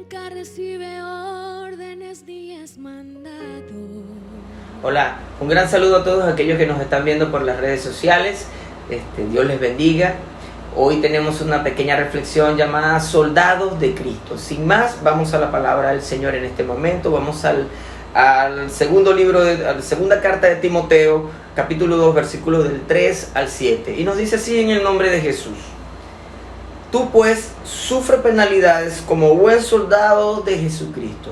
nunca recibe órdenes ni es mandado. Hola, un gran saludo a todos aquellos que nos están viendo por las redes sociales. Dios les bendiga. Hoy tenemos una pequeña reflexión llamada Soldados de Cristo. Sin más, vamos a la palabra del Señor en este momento. Vamos al segundo libro, a la segunda carta de Timoteo, capítulo 2, versículos del 3 al 7. Y nos dice así en el nombre de Jesús: Tú pues sufre penalidades como buen soldado de Jesucristo.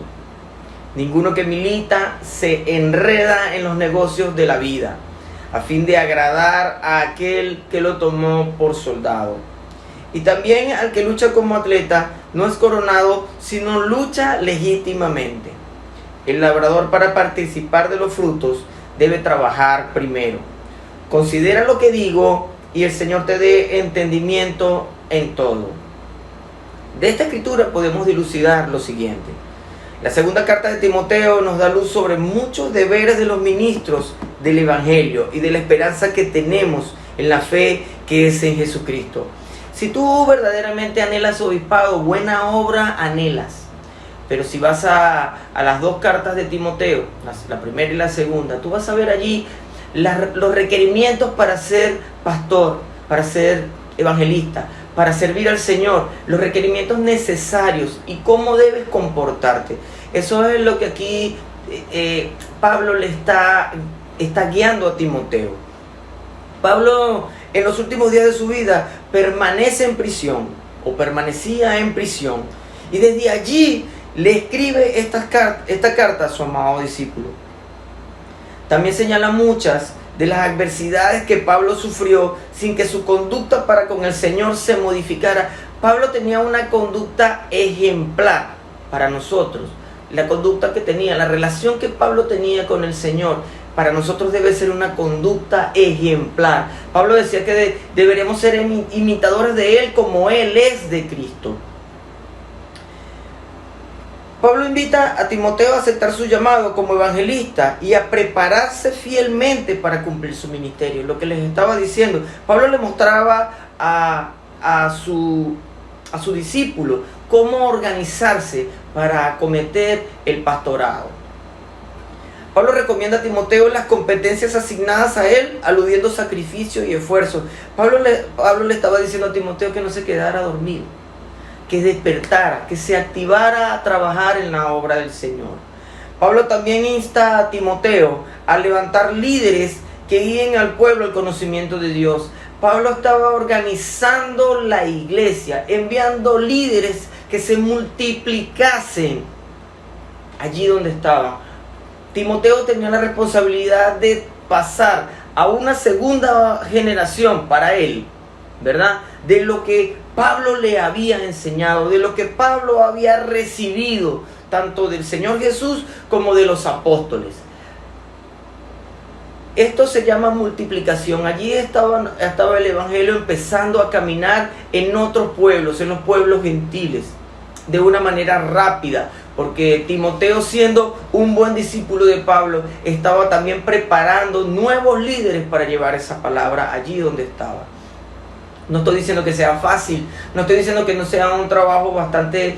Ninguno que milita se enreda en los negocios de la vida, a fin de agradar a aquel que lo tomó por soldado. Y también al que lucha como atleta no es coronado, sino lucha legítimamente. El labrador, para participar de los frutos, debe trabajar primero. Considera lo que digo y el Señor te dé entendimiento en todo. De esta escritura podemos dilucidar lo siguiente. La segunda carta de Timoteo nos da luz sobre muchos deberes de los ministros del Evangelio y de la esperanza que tenemos en la fe que es en Jesucristo. Si tú verdaderamente anhelas obispado, buena obra anhelas. Pero si vas a las dos cartas de Timoteo, la primera y la segunda, tú vas a ver allí los requerimientos para ser pastor, para ser evangelista, para servir al Señor, los requerimientos necesarios y cómo debes comportarte. Eso es lo que aquí Pablo le está guiando a Timoteo. Pablo, en los últimos días de su vida, permanece en prisión o permanecía en prisión, y desde allí le escribe esta carta a su amado discípulo. También señala muchas de las adversidades que Pablo sufrió sin que su conducta para con el Señor se modificara. Pablo tenía una conducta ejemplar para nosotros. La conducta que tenía, la relación que Pablo tenía con el Señor, para nosotros debe ser una conducta ejemplar. Pablo decía que deberíamos ser imitadores de Él como Él es de Cristo. Pablo invita a Timoteo a aceptar su llamado como evangelista y a prepararse fielmente para cumplir su ministerio. Lo que les estaba diciendo, Pablo le mostraba a su discípulo cómo organizarse para acometer el pastorado. Pablo recomienda a Timoteo las competencias asignadas a él, aludiendo sacrificio y esfuerzo. Pablo le estaba diciendo a Timoteo que no se quedara dormido, que despertara, que se activara a trabajar en la obra del Señor. Pablo también insta a Timoteo a levantar líderes que guíen al pueblo al conocimiento de Dios. Pablo estaba organizando la iglesia, enviando líderes que se multiplicasen allí donde estaban. Timoteo tenía la responsabilidad de pasar a una segunda generación para él, ¿verdad?, de lo que Pablo le había enseñado, de lo que Pablo había recibido, tanto del Señor Jesús como de los apóstoles. Esto se llama multiplicación. Allí estaba el Evangelio empezando a caminar en otros pueblos, en los pueblos gentiles, de una manera rápida, porque Timoteo, siendo un buen discípulo de Pablo, estaba también preparando nuevos líderes para llevar esa palabra allí donde estaba. No estoy diciendo que sea fácil, no estoy diciendo que no sea un trabajo bastante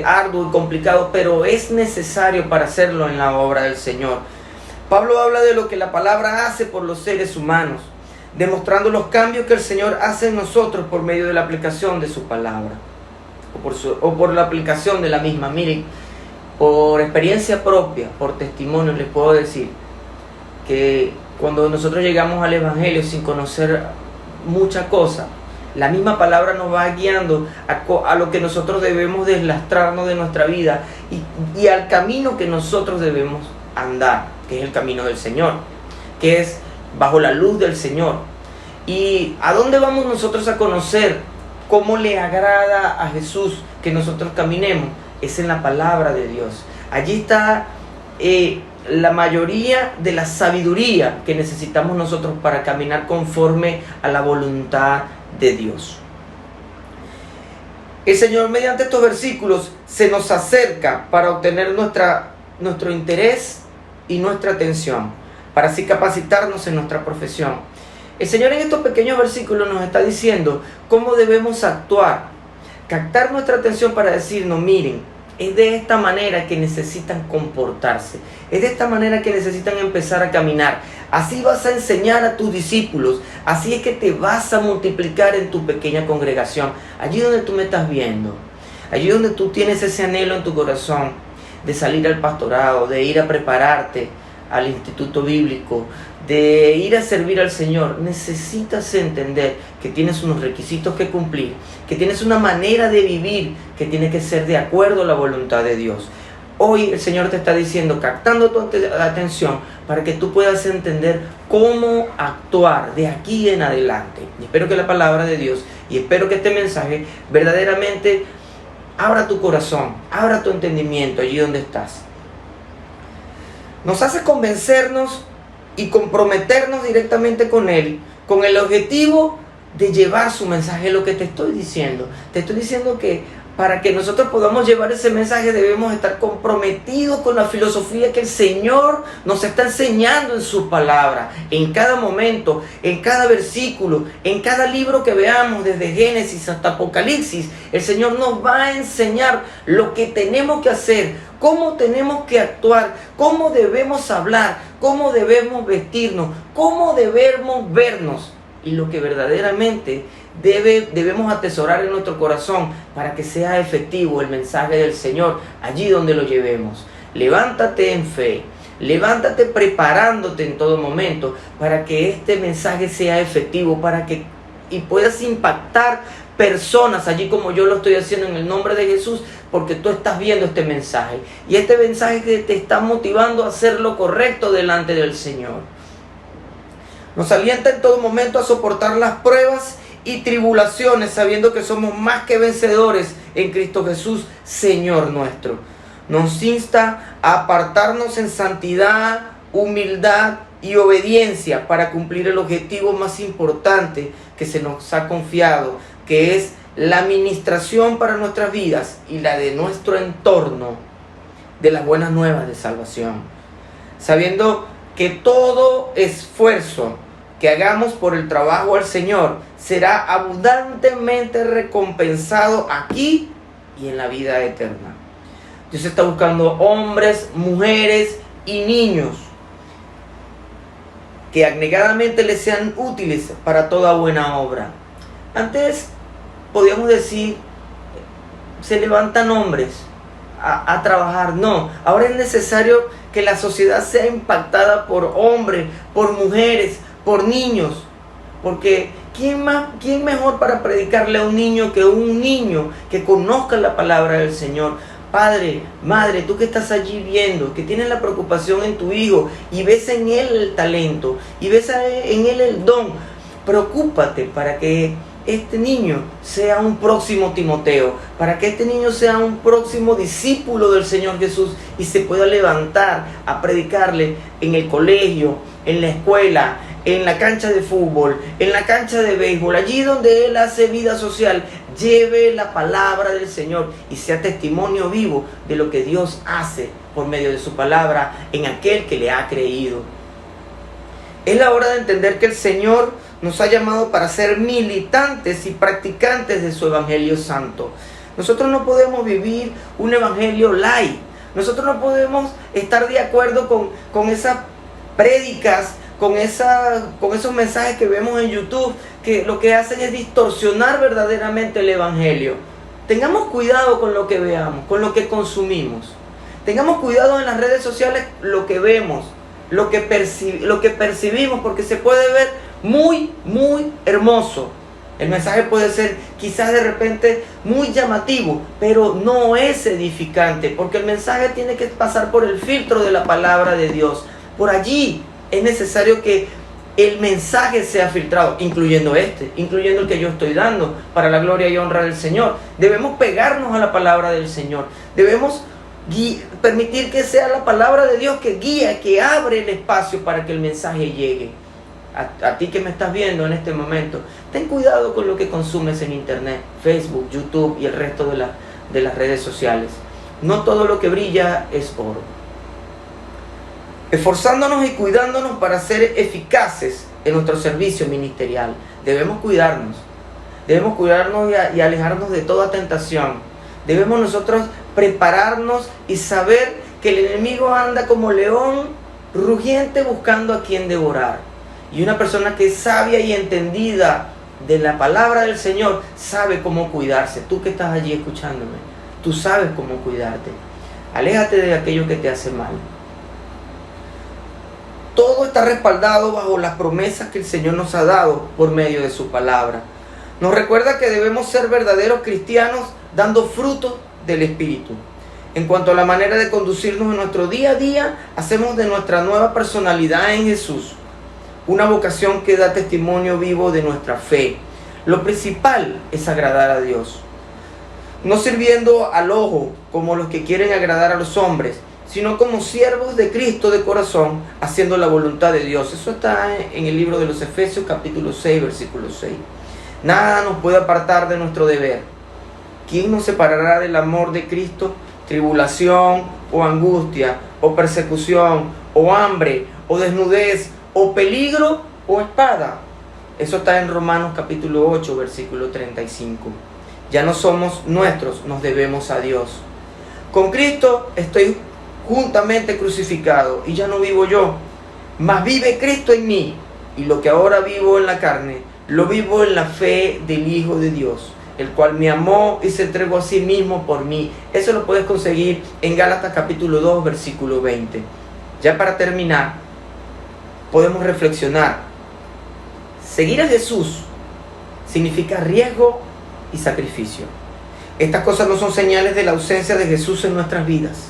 arduo y complicado, pero es necesario para hacerlo en la obra del Señor. Pablo habla de lo que la palabra hace por los seres humanos, demostrando los cambios que el Señor hace en nosotros por medio de la aplicación de su palabra, o por la aplicación de la misma. Miren, por experiencia propia, por testimonio, les puedo decir que cuando nosotros llegamos al Evangelio sin conocer mucha cosa, la misma palabra nos va guiando a lo que nosotros debemos deslastrarnos de nuestra vida y al camino que nosotros debemos andar, que es el camino del Señor, que es bajo la luz del Señor. ¿Y a dónde vamos nosotros a conocer cómo le agrada a Jesús que nosotros caminemos? Es en la palabra de Dios. Allí está la mayoría de la sabiduría que necesitamos nosotros para caminar conforme a la voluntad de Dios. El Señor, mediante estos versículos, se nos acerca para obtener nuestro interés y nuestra atención, para así capacitarnos en nuestra profesión. El Señor en estos pequeños versículos nos está diciendo cómo debemos actuar, captar nuestra atención para decirnos: miren, es de esta manera que necesitan comportarse. Es de esta manera que necesitan empezar a caminar. Así vas a enseñar a tus discípulos. Así es que te vas a multiplicar en tu pequeña congregación. Allí donde tú me estás viendo. Allí donde tú tienes ese anhelo en tu corazón de salir al pastorado, de ir a prepararte al instituto bíblico, de ir a servir al Señor. Necesitas entender que tienes unos requisitos que cumplir, que tienes una manera de vivir que tiene que ser de acuerdo a la voluntad de Dios. Hoy el Señor te está diciendo, captando tu atención, para que tú puedas entender cómo actuar de aquí en adelante. Y espero que la palabra de Dios, y espero que este mensaje verdaderamente abra tu corazón, abra tu entendimiento allí donde estás. Nos hace convencernos y comprometernos directamente con Él, con el objetivo de llevar su mensaje. Lo que te estoy diciendo que para que nosotros podamos llevar ese mensaje debemos estar comprometidos con la filosofía que el Señor nos está enseñando en su palabra, en cada momento, en cada versículo, en cada libro que veamos, desde Génesis hasta Apocalipsis. El Señor nos va a enseñar lo que tenemos que hacer, cómo tenemos que actuar, cómo debemos hablar, cómo debemos vestirnos, cómo debemos vernos, y lo que verdaderamente debemos atesorar en nuestro corazón para que sea efectivo el mensaje del Señor allí donde lo llevemos. Levántate en fe, levántate preparándote en todo momento para que este mensaje sea efectivo, y puedas impactar personas allí como yo lo estoy haciendo en el nombre de Jesús, porque tú estás viendo este mensaje, y este mensaje que te está motivando a hacer lo correcto delante del Señor. Nos alienta en todo momento a soportar las pruebas y tribulaciones, sabiendo que somos más que vencedores en Cristo Jesús, Señor nuestro. Nos insta a apartarnos en santidad, humildad y obediencia para cumplir el objetivo más importante que se nos ha confiado, que es la administración para nuestras vidas y la de nuestro entorno de las buenas nuevas de salvación. Sabiendo que todo esfuerzo que hagamos por el trabajo al Señor será abundantemente recompensado aquí y en la vida eterna. Dios está buscando hombres, mujeres y niños que abnegadamente les sean útiles para toda buena obra. Antes podíamos decir, se levantan hombres a trabajar. No, ahora es necesario que la sociedad sea impactada por hombres, por mujeres, por niños, porque ¿quién mejor para predicarle a un niño que un niño que conozca la palabra del Señor? Padre, madre, tú que estás allí viendo, que tienes la preocupación en tu hijo y ves en él el talento y ves en él el don, preocúpate para que este niño sea un próximo Timoteo, para que este niño sea un próximo discípulo del Señor Jesús y se pueda levantar a predicarle en el colegio, en la escuela, en la cancha de fútbol, en la cancha de béisbol, allí donde él hace vida social. Lleve la palabra del Señor y sea testimonio vivo de lo que Dios hace por medio de su palabra en aquel que le ha creído. Es la hora de entender que el Señor nos ha llamado para ser militantes y practicantes de su Evangelio Santo. Nosotros no podemos vivir un Evangelio light. Nosotros no podemos estar de acuerdo con esas prédicas, con esos mensajes que vemos en YouTube, que lo que hacen es distorsionar verdaderamente el Evangelio. Tengamos cuidado con lo que veamos, con lo que consumimos. Tengamos cuidado en las redes sociales lo que vemos, lo que percibimos, porque se puede ver muy, muy hermoso. El mensaje puede ser quizás de repente muy llamativo, pero no es edificante, porque el mensaje tiene que pasar por el filtro de la palabra de Dios. Por allí es necesario que el mensaje sea filtrado, incluyendo el que yo estoy dando, para la gloria y honra del Señor. Debemos pegarnos a la palabra del Señor. Debemos permitir que sea la palabra de Dios que guía, que abre el espacio para que el mensaje llegue. A ti que me estás viendo en este momento, ten cuidado con lo que consumes en internet, Facebook, YouTube y el resto de las redes sociales. No todo lo que brilla es oro. Esforzándonos y cuidándonos para ser eficaces en nuestro servicio ministerial. Debemos cuidarnos y alejarnos de toda tentación. Debemos nosotros prepararnos y saber que el enemigo anda como león rugiente buscando a quien devorar. Y una persona que es sabia y entendida de la palabra del Señor sabe cómo cuidarse. Tú que estás allí escuchándome, tú sabes cómo cuidarte. Aléjate de aquello que te hace mal. Todo está respaldado bajo las promesas que el Señor nos ha dado por medio de su palabra. Nos recuerda que debemos ser verdaderos cristianos dando frutos del Espíritu. En cuanto a la manera de conducirnos en nuestro día a día, hacemos de nuestra nueva personalidad en Jesús una vocación que da testimonio vivo de nuestra fe. Lo principal es agradar a Dios, no sirviendo al ojo como los que quieren agradar a los hombres, sino como siervos de Cristo de corazón, haciendo la voluntad de Dios. Eso está en el libro de los Efesios capítulo 6, versículo 6. Nada nos puede apartar de nuestro deber. ¿Quién nos separará del amor de Cristo? Tribulación o angustia o persecución o hambre o desnudez o peligro o espada. Eso está en Romanos capítulo 8, versículo 35. Ya no somos nuestros, nos debemos a Dios. Con Cristo estoy juntamente crucificado y ya no vivo yo, mas vive Cristo en mí, y lo que ahora vivo en la carne, lo vivo en la fe del Hijo de Dios, el cual me amó y se entregó a sí mismo por mí. Eso lo puedes conseguir en Gálatas capítulo 2, versículo 20. Ya para terminar, podemos reflexionar. Seguir a Jesús significa riesgo y sacrificio. Estas cosas no son señales de la ausencia de Jesús en nuestras vidas.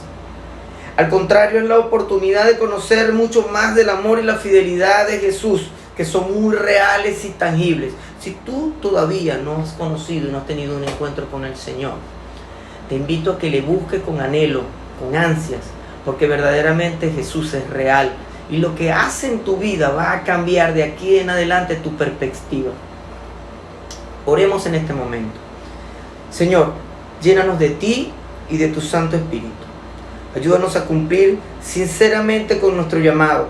Al contrario, es la oportunidad de conocer mucho más del amor y la fidelidad de Jesús, que son muy reales y tangibles. Si tú todavía no has conocido y no has tenido un encuentro con el Señor, te invito a que le busques con anhelo, con ansias, porque verdaderamente Jesús es real. Y lo que hace en tu vida va a cambiar de aquí en adelante tu perspectiva. Oremos en este momento. Señor, llénanos de ti y de tu Santo Espíritu. Ayúdanos a cumplir sinceramente con nuestro llamado.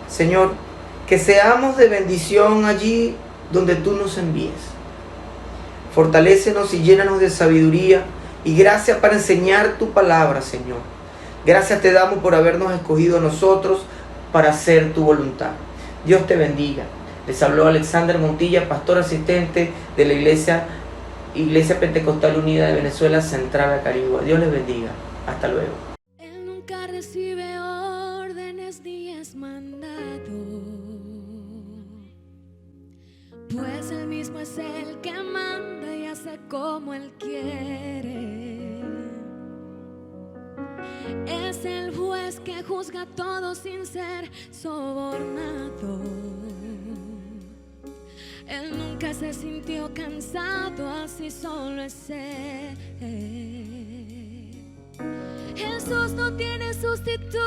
Señor, que seamos de bendición allí donde tú nos envíes. Fortalécenos y llénanos de sabiduría y gracia para enseñar tu palabra, Señor. Gracias te damos por habernos escogido a nosotros para hacer tu voluntad. Dios te bendiga. Les habló Alexander Montilla, pastor asistente de la Iglesia Pentecostal Unida de Venezuela, Central Acarigua. Dios les bendiga. Hasta luego. Él nunca recibe órdenes ni es mandado, pues él mismo es el que manda y hace como él quiere. Es el juez que juzga a todos sin ser sobornado. Él nunca se sintió cansado, así solo es él. Jesús no tiene sustituto.